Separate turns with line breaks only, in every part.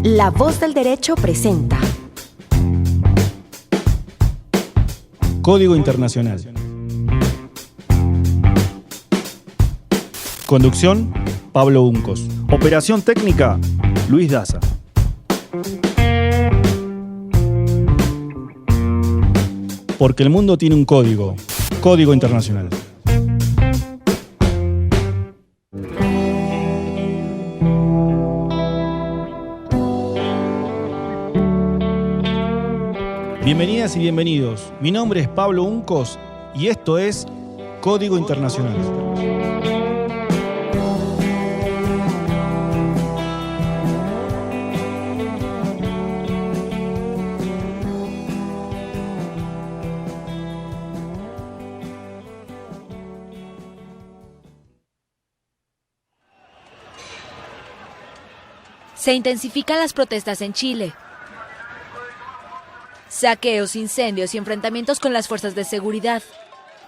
La Voz del Derecho presenta
Código Internacional. Conducción, Pablo Uncos. Operación técnica, Luis Daza. Porque el mundo tiene un código. Código Internacional. Bienvenidas y bienvenidos. Mi nombre es Pablo Uncos y esto es Código Internacional.
Se intensifican las protestas en Chile. Saqueos, incendios y enfrentamientos con las fuerzas de seguridad.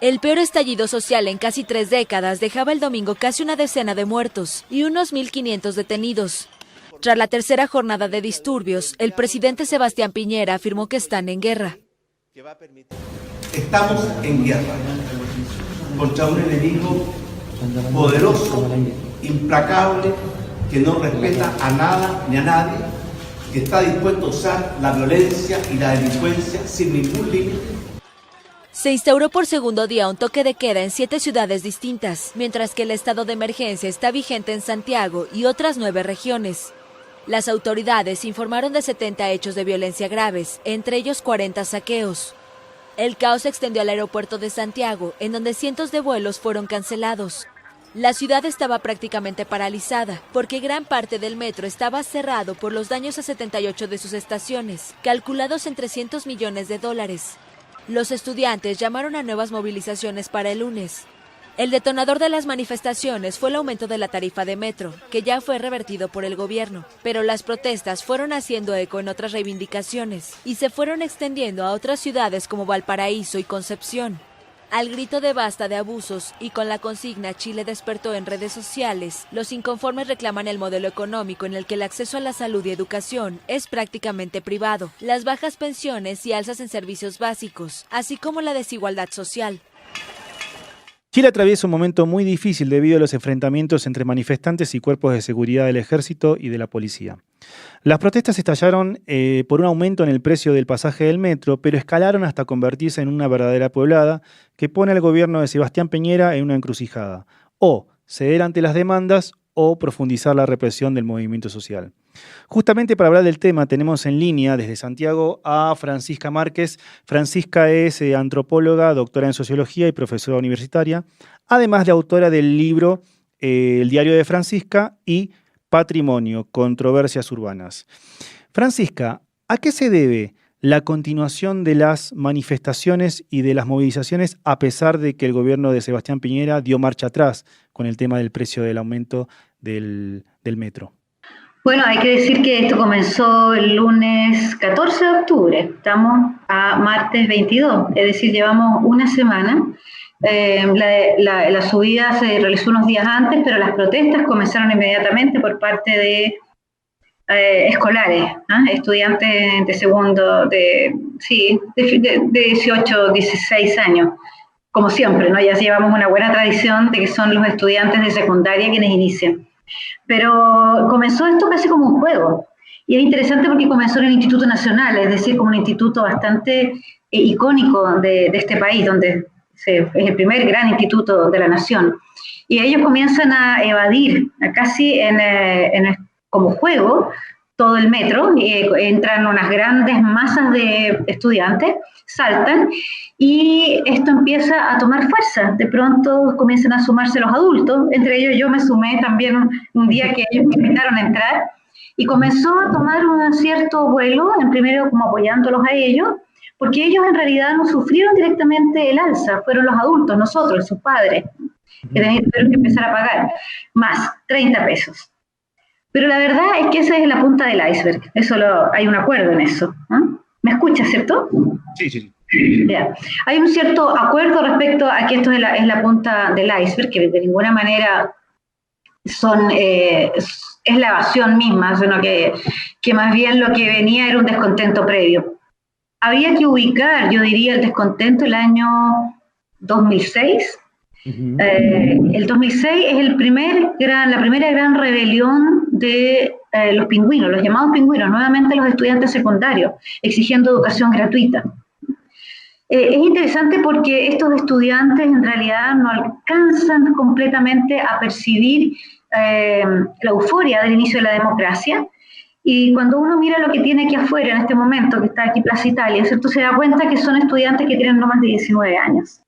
El peor estallido social en casi 3 décadas dejaba el domingo casi una decena de muertos y unos 1.500 detenidos. Tras la tercera jornada de disturbios, el presidente Sebastián Piñera afirmó que están en guerra.
Estamos en guerra contra un enemigo poderoso, implacable, que no respeta a nada ni a nadie, que está dispuesto a usar la violencia y la delincuencia sin ningún límite.
Se instauró por segundo día un toque de queda en 7 ciudades distintas, mientras que el estado de emergencia está vigente en Santiago y otras 9 regiones. Las autoridades informaron de 70 hechos de violencia graves, entre ellos 40 saqueos. El caos se extendió al aeropuerto de Santiago, en donde cientos de vuelos fueron cancelados. La ciudad estaba prácticamente paralizada, porque gran parte del metro estaba cerrado por los daños a 78 de sus estaciones, calculados en $300 millones. Los estudiantes llamaron a nuevas movilizaciones para el lunes. El detonador de las manifestaciones fue el aumento de la tarifa de metro, que ya fue revertido por el gobierno, pero las protestas fueron haciendo eco en otras reivindicaciones y se fueron extendiendo a otras ciudades como Valparaíso y Concepción. Al grito de basta de abusos y con la consigna Chile despertó en redes sociales, los inconformes reclaman el modelo económico en el que el acceso a la salud y educación es prácticamente privado, las bajas pensiones y alzas en servicios básicos, así como la desigualdad social.
Chile atraviesa un momento muy difícil debido a los enfrentamientos entre manifestantes y cuerpos de seguridad del ejército y de la policía. Las protestas estallaron por un aumento en el precio del pasaje del metro, pero escalaron hasta convertirse en una verdadera pueblada que pone al gobierno de Sebastián Piñera en una encrucijada: o ceder ante las demandas o profundizar la represión del movimiento social. Justamente para hablar del tema tenemos en línea desde Santiago a Francisca Márquez. Francisca es antropóloga, doctora en sociología y profesora universitaria, además de autora del libro El diario de Francisca y Patrimonio, controversias urbanas. Francisca, ¿a qué se debe la continuación de las manifestaciones y de las movilizaciones a pesar de que el gobierno de Sebastián Piñera dio marcha atrás con el tema del precio del aumento del metro?
Bueno, hay que decir que esto comenzó el lunes 14 de octubre, estamos a martes 22, es decir, llevamos una semana. La subida se realizó unos días antes, pero las protestas comenzaron inmediatamente por parte de escolares, estudiantes de segundo, de 18, 16 años, como siempre, ¿no? Ya llevamos una buena tradición de que son los estudiantes de secundaria quienes inician. Pero comenzó esto casi como un juego, y es interesante porque comenzó en el Instituto Nacional, es decir, como un instituto bastante icónico de este país, donde es el primer gran instituto de la nación, y ellos comienzan a evadir casi como juego todo el metro, entran unas grandes masas de estudiantes, saltan, y esto empieza a tomar fuerza. De pronto comienzan a sumarse los adultos, entre ellos yo me sumé también un día que ellos me invitaron a entrar, y comenzó a tomar un cierto vuelo, en primero como apoyándolos a ellos, porque ellos en realidad no sufrieron directamente el alza, fueron los adultos, nosotros, sus padres, que tuvieron que empezar a pagar más, 30 pesos. Pero la verdad es que esa es la punta del iceberg, hay un acuerdo en eso, ¿no? ¿Me escuchas, cierto?
Sí.
Ya. Hay un cierto acuerdo respecto a que esto es la punta del iceberg, que de ninguna manera es la evasión misma, sino que más bien lo que venía era un descontento previo. Habría que ubicar, yo diría, el descontento el año 2006. El 2006 es la primera gran rebelión de los pingüinos, los llamados pingüinos, nuevamente los estudiantes secundarios, exigiendo educación gratuita. Es interesante porque estos estudiantes en realidad no alcanzan completamente a percibir la euforia del inicio de la democracia, y cuando uno mira lo que tiene aquí afuera en este momento, que está aquí Plaza Italia, ¿cierto?, se da cuenta que son estudiantes que tienen no más de 19 años.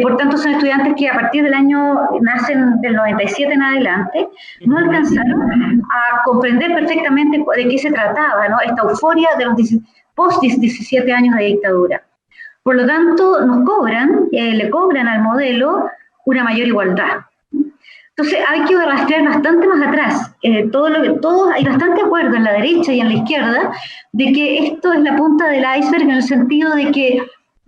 Por tanto, son estudiantes que a partir del nacen del 97 en adelante, no alcanzaron a comprender perfectamente de qué se trataba, ¿no?, esta euforia de los post-17 años de dictadura. Por lo tanto, le cobran al modelo una mayor igualdad. Entonces hay que rastrear bastante más atrás. Hay bastante acuerdo en la derecha y en la izquierda de que esto es la punta del iceberg, en el sentido de que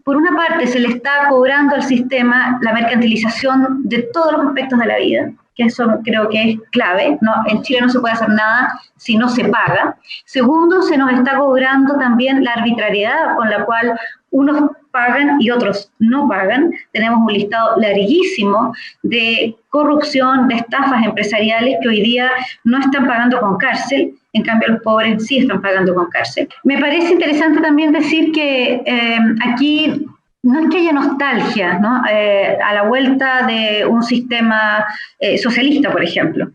por una parte se le está cobrando al sistema la mercantilización de todos los aspectos de la vida, que eso creo que es clave, ¿no? En Chile no se puede hacer nada si no se paga. Segundo, se nos está cobrando también la arbitrariedad con la cual unos pagan y otros no pagan. Tenemos un listado larguísimo de corrupción, de estafas empresariales que hoy día no están pagando con cárcel, en cambio los pobres sí están pagando con cárcel. Me parece interesante también decir que aquí no es que haya nostalgia, ¿no?, a la vuelta de un sistema socialista, por ejemplo,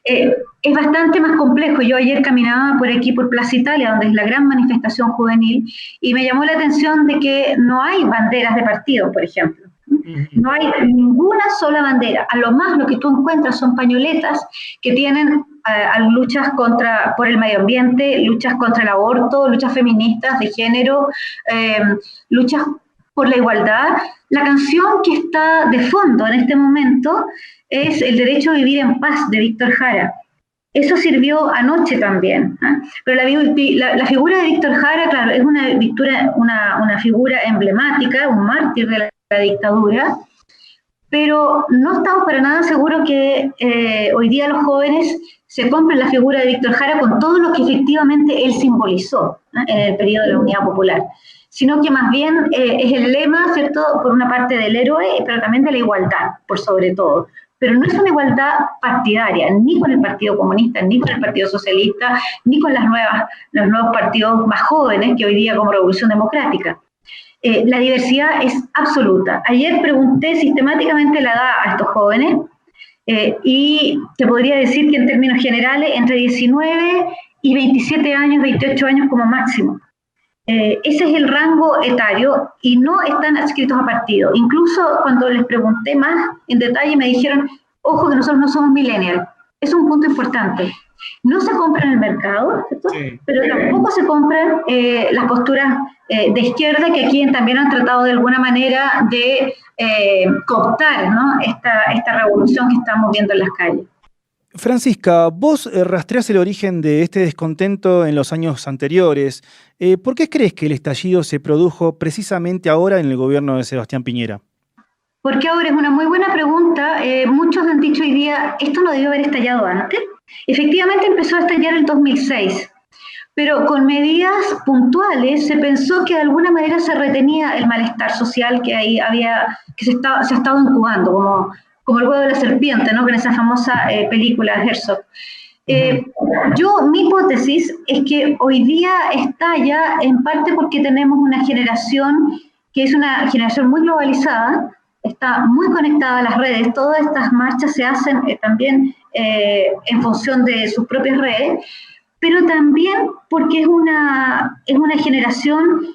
¿eh? Es bastante más complejo. Yo ayer caminaba por aquí, por Plaza Italia, donde es la gran manifestación juvenil, y me llamó la atención de que no hay banderas de partido, por ejemplo. No hay ninguna sola bandera. A lo más lo que tú encuentras son pañoletas que tienen luchas por el medio ambiente, luchas contra el aborto, luchas feministas de género, luchas por la igualdad. La canción que está de fondo en este momento es El derecho a vivir en paz, de Víctor Jara. Eso sirvió anoche también, ¿eh? Pero la figura de Víctor Jara, claro, es una figura emblemática, un mártir de la dictadura, pero no estamos para nada seguros que hoy día los jóvenes se compren la figura de Víctor Jara con todo lo que efectivamente él simbolizó, ¿eh?, en el periodo de la Unidad Popular, sino que más bien es el lema, ¿cierto?, por una parte del héroe, pero también de la igualdad, por sobre todo. Pero no es una igualdad partidaria, ni con el Partido Comunista, ni con el Partido Socialista, ni con los nuevos partidos más jóvenes que hoy día como Revolución Democrática. La diversidad es absoluta. Ayer pregunté sistemáticamente la edad a estos jóvenes y te podría decir que en términos generales entre 19 y 27 años, 28 años como máximo. Ese es el rango etario y no están adscritos a partido. Incluso cuando les pregunté más en detalle me dijeron, ojo que nosotros no somos millennials. Es un punto importante. No se compra en el mercado, ¿cierto? Sí. Pero tampoco se compran las posturas de izquierda que aquí también han tratado de alguna manera de cooptar, ¿no?, esta revolución que estamos viendo en las calles.
Francisca, vos rastreás el origen de este descontento en los años anteriores. ¿Por qué crees que el estallido se produjo precisamente ahora en el gobierno de Sebastián Piñera?
Porque ahora es una muy buena pregunta. Muchos han dicho hoy día, esto no debió haber estallado antes. Efectivamente empezó a estallar en 2006, pero con medidas puntuales se pensó que de alguna manera se retenía el malestar social que ahí se ha estado incubando, como el huevo de la serpiente, ¿no?, con esa famosa película de Herzog. Mi hipótesis es que hoy día estalla en parte porque tenemos una generación que es una generación muy globalizada, está muy conectada a las redes. Todas estas marchas se hacen también en función de sus propias redes, pero también porque es una generación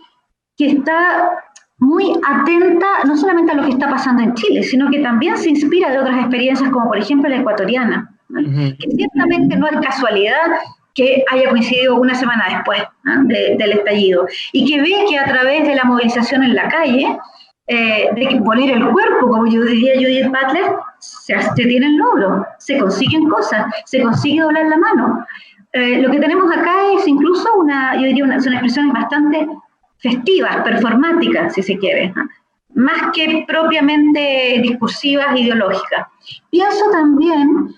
que está muy atenta no solamente a lo que está pasando en Chile, sino que también se inspira de otras experiencias, como por ejemplo la ecuatoriana, ¿no?, que ciertamente no es casualidad que haya coincidido una semana después, ¿no?, del estallido, y que ve que a través de la movilización en la calle, de poner el cuerpo, como yo diría Judith Butler, se tienen logros, se consiguen cosas, se consigue doblar la mano. Lo que tenemos acá es incluso son expresiones bastante festivas, performáticas, si se quiere, ¿no?, más que propiamente discursivas, ideológicas. Pienso también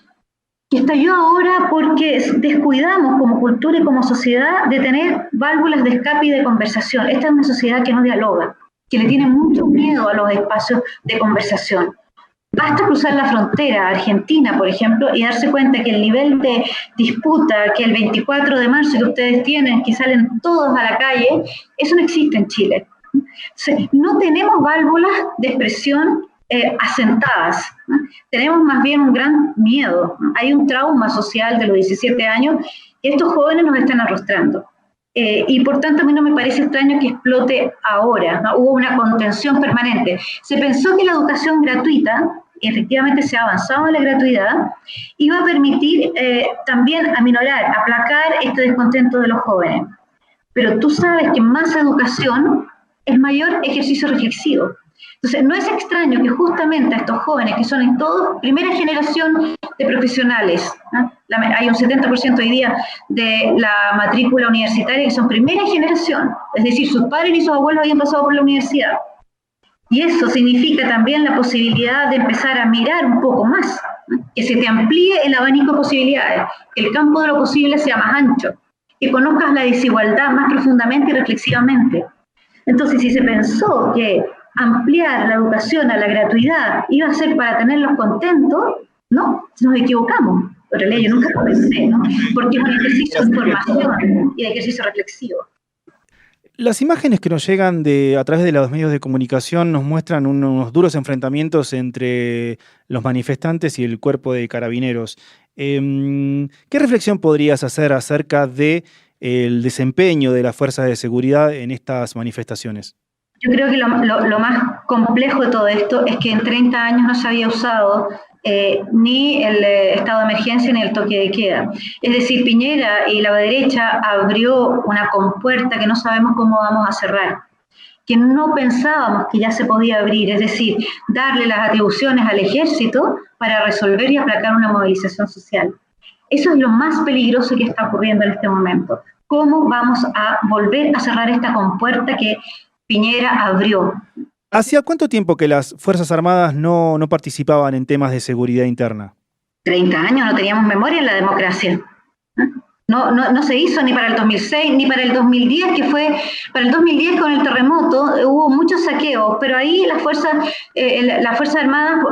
Y estalló ahora porque descuidamos como cultura y como sociedad de tener válvulas de escape y de conversación. Esta es una sociedad que no dialoga, que le tiene mucho miedo a los espacios de conversación. Basta cruzar la frontera a Argentina, por ejemplo, y darse cuenta que el nivel de disputa que el 24 de marzo que ustedes tienen, que salen todos a la calle, eso no existe en Chile. No tenemos válvulas de expresión asentadas, ¿no? Tenemos más bien un gran miedo, ¿no? Hay un trauma social de los 17 años que estos jóvenes nos están arrastrando. Y por tanto a mí no me parece extraño que explote ahora, ¿no? Hubo una contención permanente. Se pensó que la educación gratuita, y efectivamente se ha avanzado en la gratuidad, iba a permitir también aminorar, aplacar este descontento de los jóvenes. Pero tú sabes que más educación es mayor ejercicio reflexivo. Entonces, no es extraño que justamente a estos jóvenes, que son en todos primera generación de profesionales, ¿no? Hay un 70% hoy día de la matrícula universitaria que son primera generación, es decir, sus padres y sus abuelos habían pasado por la universidad. Y eso significa también la posibilidad de empezar a mirar un poco más, ¿no? Que se te amplíe el abanico de posibilidades, que el campo de lo posible sea más ancho, que conozcas la desigualdad más profundamente y reflexivamente. Entonces, si se pensó que ampliar la educación a la gratuidad iba a ser para tenerlos contentos, no, nos equivocamos. Por ley, yo nunca lo pensé, ¿no? Porque es un ejercicio de información y de ejercicio reflexivo.
Las imágenes que nos llegan a través de los medios de comunicación nos muestran unos duros enfrentamientos entre los manifestantes y el cuerpo de carabineros. ¿Qué reflexión podrías hacer acerca del desempeño de las fuerzas de seguridad en estas manifestaciones?
Yo creo que lo más complejo de todo esto es que en 30 años no se había usado ni el estado de emergencia ni el toque de queda. Es decir, Piñera y la derecha abrió una compuerta que no sabemos cómo vamos a cerrar, que no pensábamos que ya se podía abrir, es decir, darle las atribuciones al ejército para resolver y aplacar una movilización social. Eso es lo más peligroso que está ocurriendo en este momento. ¿Cómo vamos a volver a cerrar esta compuerta que Piñera abrió?
¿Hacía cuánto tiempo que las Fuerzas Armadas no participaban en temas de seguridad interna?
30 años, no teníamos memoria en la democracia. No se hizo ni para el 2006, ni para el 2010, que fue, para el 2010 con el terremoto hubo muchos saqueos, pero ahí la Fuerza Armada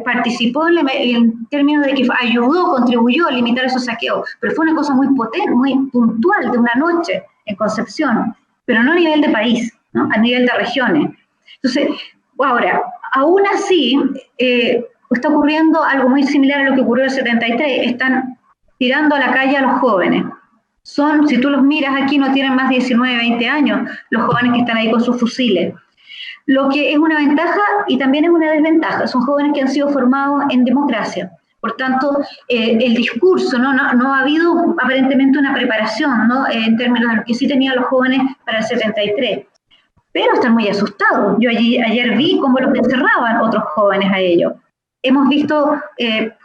participó en términos de que ayudó, contribuyó a limitar esos saqueos, pero fue una cosa muy potente, muy puntual, de una noche en Concepción, pero no a nivel de país, ¿no? A nivel de regiones. Entonces, ahora, aún así, está ocurriendo algo muy similar a lo que ocurrió en el 73. Están tirando a la calle a los jóvenes. Si tú los miras aquí, no tienen más de 19, 20 años, los jóvenes que están ahí con sus fusiles. Lo que es una ventaja y también es una desventaja. Son jóvenes que han sido formados en democracia. Por tanto, el discurso, no ha habido aparentemente una preparación, ¿no? En términos de lo que sí tenían los jóvenes para el 73. Pero están muy asustados. Yo ayer vi cómo los encerraban otros jóvenes a ellos. Hemos visto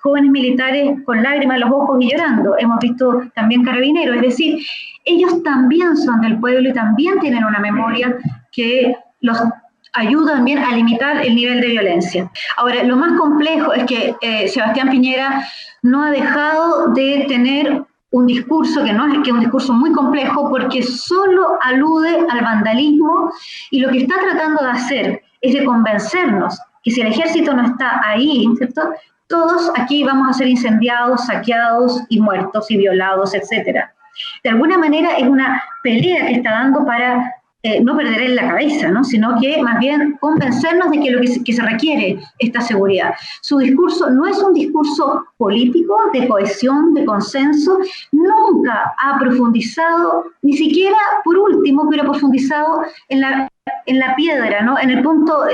jóvenes militares con lágrimas en los ojos y llorando. Hemos visto también carabineros. Es decir, ellos también son del pueblo y también tienen una memoria que los ayuda también a limitar el nivel de violencia. Ahora, lo más complejo es que Sebastián Piñera no ha dejado de tener un discurso que es un discurso muy complejo porque solo alude al vandalismo y lo que está tratando de hacer es de convencernos que si el ejército no está ahí, ¿cierto?, todos aquí vamos a ser incendiados, saqueados y muertos y violados, etc. De alguna manera es una pelea que está dando para no perder en la cabeza, ¿no?, sino que más bien convencernos de que lo que se requiere esta seguridad. Su discurso no es un discurso político, de cohesión, de consenso, nunca ha profundizado, ni siquiera por último, pero ha profundizado en la piedra, ¿no?, en el punto,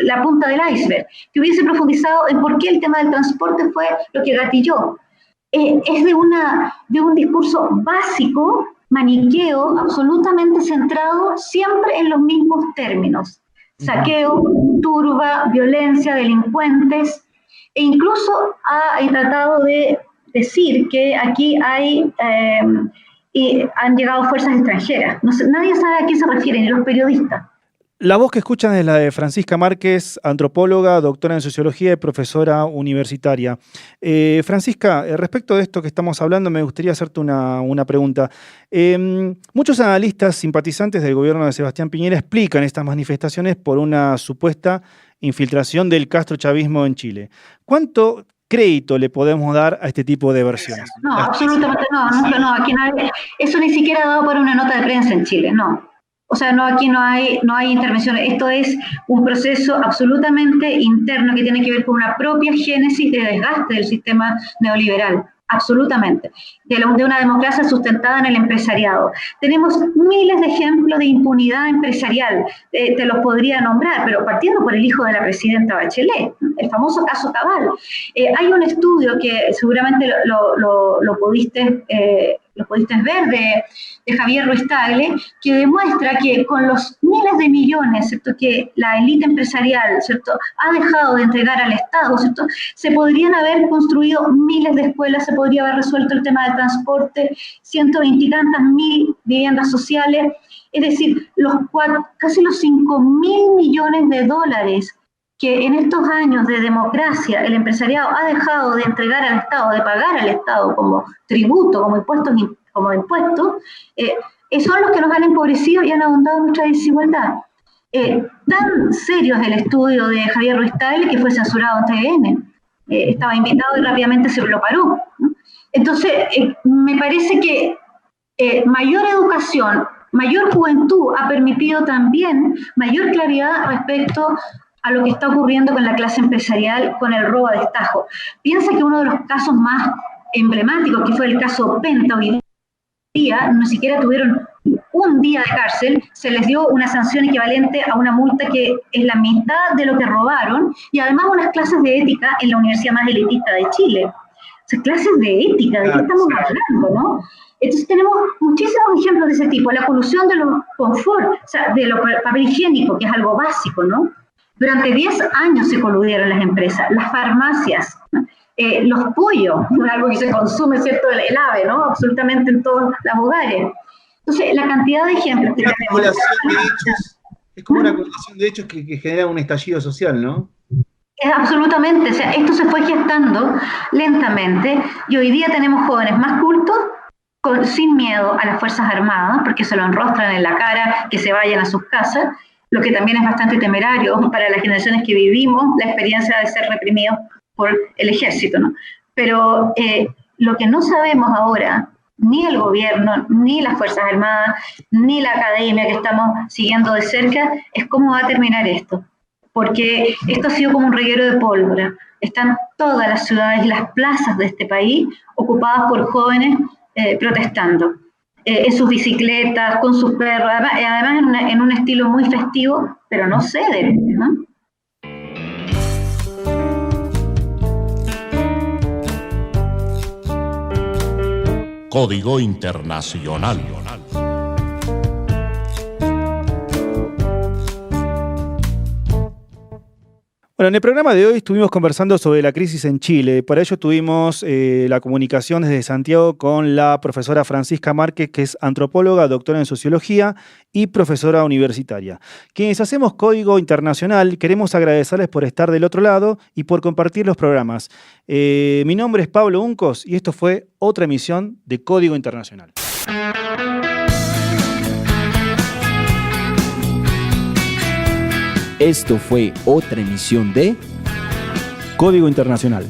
la punta del iceberg, que hubiese profundizado en por qué el tema del transporte fue lo que gatilló. Es de un discurso básico, maniqueo, absolutamente centrado siempre en los mismos términos: saqueo, turba, violencia, delincuentes, e incluso ha tratado de decir que aquí han llegado fuerzas extranjeras. Nadie sabe a qué se refiere, ni los periodistas.
La voz que escuchan es la de Francisca Márquez, antropóloga, doctora en sociología y profesora universitaria. Francisca, respecto de esto que estamos hablando, me gustaría hacerte una pregunta. Muchos analistas simpatizantes del gobierno de Sebastián Piñera explican estas manifestaciones por una supuesta infiltración del castrochavismo en Chile. ¿Cuánto crédito le podemos dar a este tipo de versiones?
No, absolutamente no. Aquí nadie, eso ni siquiera ha dado para una nota de prensa en Chile, no. O sea, aquí no hay intervenciones. Esto es un proceso absolutamente interno que tiene que ver con una propia génesis de desgaste del sistema neoliberal. Absolutamente. De una democracia sustentada en el empresariado. Tenemos miles de ejemplos de impunidad empresarial. Te los podría nombrar, pero partiendo por el hijo de la presidenta Bachelet, el famoso caso Cabal. Hay un estudio que seguramente lo pudiste ver de Javier Ruiz Tagle, que demuestra que con los miles de millones, ¿cierto?, que la élite empresarial, ¿cierto?, ha dejado de entregar al Estado, ¿cierto?, se podrían haber construido miles de escuelas, se podría haber resuelto el tema del transporte, 120 y tantas mil viviendas sociales, es decir, casi los 5.000 millones de dólares que en estos años de democracia el empresariado ha dejado de entregar al Estado, de pagar al Estado como tributo, como impuestos, son los que nos han empobrecido y han ahondado en nuestra desigualdad. Tan serio es el estudio de Javier Ruiz Tagle que fue censurado en TVN. Estaba invitado y rápidamente se lo paró, ¿no? Entonces, me parece que mayor educación, mayor juventud ha permitido también mayor claridad respecto a lo que está ocurriendo con la clase empresarial, con el robo a destajo. Piensa que uno de los casos más emblemáticos, que fue el caso Penta, hoy día ni siquiera tuvieron un día de cárcel, se les dio una sanción equivalente a una multa que es la mitad de lo que robaron, y además unas clases de ética en la universidad más elitista de Chile. O sea, clases de ética, ¿de qué estamos hablando, no? Entonces tenemos muchísimos ejemplos de ese tipo. La colusión de los confort, o sea, de los papel higiénico, que es algo básico, ¿no? Durante 10 años se coludieron las empresas, las farmacias, ¿no? Los pollos, algo que se consume, ¿cierto? El ave, ¿no? Absolutamente en todos los hogares. Entonces, la cantidad de ejemplos que tenemos...
Es como una acumulación de hechos que genera un estallido social, ¿no?
Absolutamente, o sea, esto se fue gestando lentamente y hoy día tenemos jóvenes más cultos, sin miedo a las Fuerzas Armadas, porque se lo enrostran en la cara, que se vayan a sus casas, lo que también es bastante temerario para las generaciones que vivimos la experiencia de ser reprimidos por el ejército, ¿no? Pero lo que no sabemos ahora, ni el gobierno, ni las Fuerzas Armadas, ni la academia que estamos siguiendo de cerca, es cómo va a terminar esto. Porque esto ha sido como un reguero de pólvora. Están todas las ciudades y las plazas de este país ocupadas por jóvenes protestando. En sus bicicletas, con sus perros, además en un estilo muy festivo, pero no ceden, ¿no?
Código Internacional.
Bueno, en el programa de hoy estuvimos conversando sobre la crisis en Chile. Para ello tuvimos la comunicación desde Santiago con la profesora Francisca Márquez, que es antropóloga, doctora en sociología y profesora universitaria. Quienes hacemos Código Internacional, queremos agradecerles por estar del otro lado y por compartir los programas. Mi nombre es Pablo Uncos y esto fue otra emisión de Código Internacional.
Esto fue otra emisión de
Código Internacional.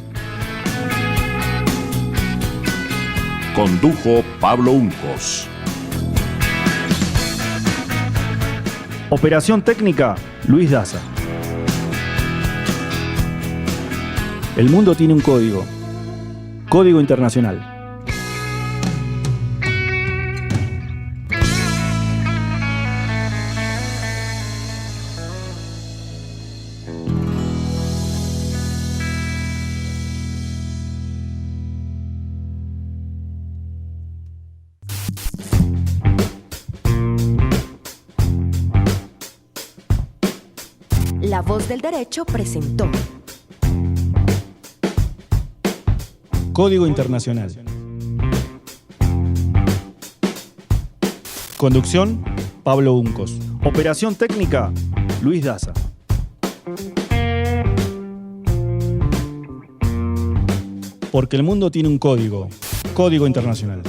Condujo Pablo Uncos.
Operación técnica, Luis Daza. El mundo tiene un código. Código Internacional.
La Voz del Derecho presentó
Código Internacional. Conducción, Pablo Uncos. Operación técnica, Luis Daza. Porque el mundo tiene un código. Código internacional.